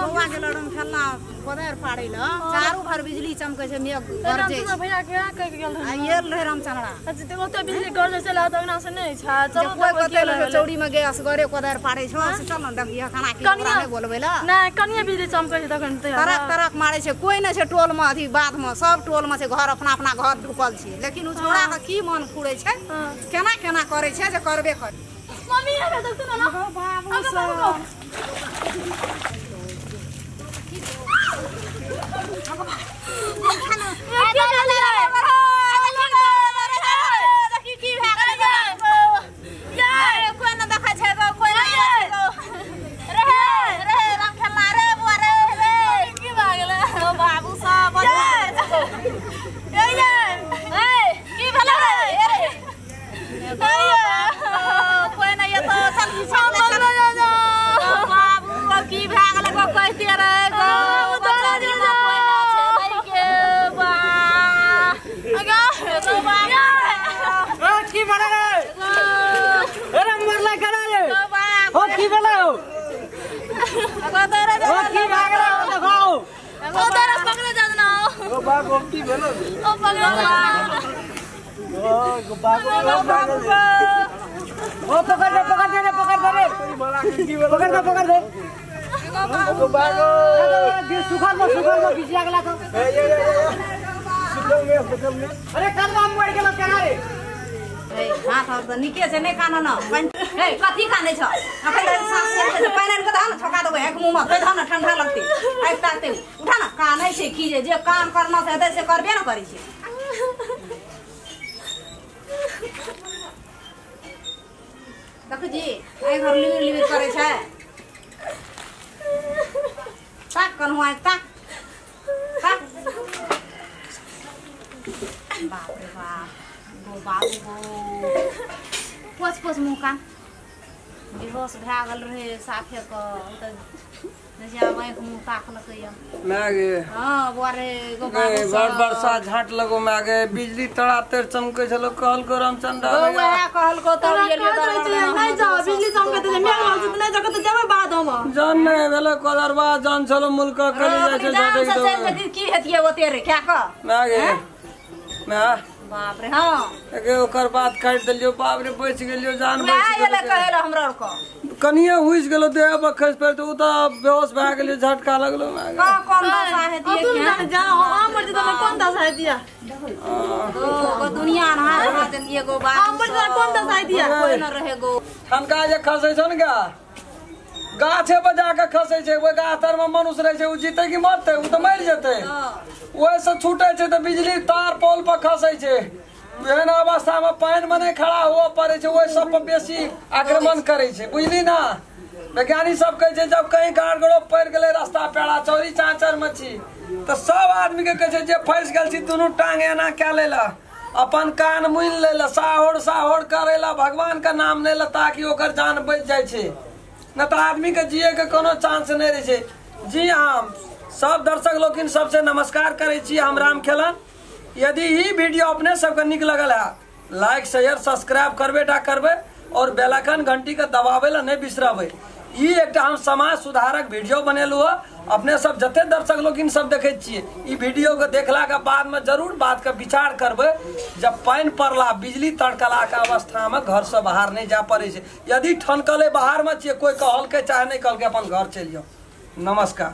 बौआ के लड़म खेलना कोदर पाड़े ल चारू भर बिजली चमके छे मेघ गरजे रामचंद्र भैया के कह के गेल आ ये रहे रामचंद्रा अच्छा तो ओते बिजली गरजे चला त अंगना से नहीं छा चलो कोई बतेले चौड़ी में गैस गरे कोदर पाड़े छो से चल न देखिया खाना की नहीं बोलबे ल ना कनिया बिजली चमके छे तखन त तरक तरक मारे छे कोई न छे टोल में अथी बाद में सब टोल में छे घर अपना अपना घर ढुकल छे लेकिन उ छोड़ा के की मन फुड़े छे केना केना करे छे जे करबे कर मम्मी आबे त सुन न बाबू निके से नहीं खाना ना हे कथी खाने छ अखन सांस से पानी के धान छका देबे एक मुंह में धान ठंडा लगते आइ ताते उठा ना काने छे की जे काम करना से से करबे ना करी छे देख जी आई घर लिविर लिविर करे छे ताक कन हुआ ताक बाप रे बाप पोछ पोछ मुँह कान बेहोश भए गेल रहे साफे के मुँह ताकलकै बड़ बरसा झाट लगो में आगे बिजली तड़ातर चमके छलो कहलको रामचंद्र कहलको नहीं जाओ बिजली चमके त मेघ लागल नहीं जगत जेबे बाद हम जान नहीं भेले कोदरबा जान छलो मुल्क कली जाय छे की हेतिए ओते रे क्या क मागे ना बाप रे हां एके ओकर बात काट देलियो बाप रे बच गेलियो जान बच गेले कहला हमरा को कनिया हुइस गेलो देह बखस पर तो उता बेहोश भए गेलियो झटका लगलो मागे का कोन दशा हेतिए तुम जा हमर जे तने कोन दशा हेतिया ओ दुनिया ना देलिए गो बात हमर जे कोन दशा हेतिया कोई न रहे गो ठनका जे खसै छन का गाछे बजा के खसै छै ओइ गातर में मनुष्य रहे छै उ जीते कि मरते उ त मर जेते ओइ से छूटे छै त बिजली तार पोल पर खसै छै एहन अवस्था में पानी में नहीं खड़ा हुआ पड़े छै ओइ सब पर बेसी आक्रमण करे छै बुझली ना वैज्ञानिक सब कहे छै जब कहीं गाड़ गड़ो पड़ गेले रास्ता पेड़ा चौरी चांचर में छी त सब आदमी के कहे छै जे फंस गेल छी दुनू टांग एना कै लेला अपन कान मुइन लेला साहोड़ साहोड़ करेला भगवान का नाम ले ला ताकि ओकर जान बच जाय छै न तो आदमी के जिए के कोनो चांस नहीं रहे छे। जी हम सब दर्शक लोग सबसे नमस्कार करे छी हम राम खेलन। यदि ई वीडियो अपने सबके निक लगल है लाइक शेयर सब्सक्राइब करबे और बेल आइकन घंटी के दबावे ला नहीं बिसरबे। ई एक हम समाज सुधारक वीडियो बनेलु है अपने सब जते दर्शक लोग सब देखे छिए ई वीडियो के देखला के बाद में जरूर बात का विचार करबे। जब पानी पड़ला बिजली तड़कला के अवस्था में घर से बाहर नहीं जा पड़े छे। यदि ठनकले बाहर में छिए कोई कहल के चाहे नहीं कहल के अपन घर चलियो। नमस्कार।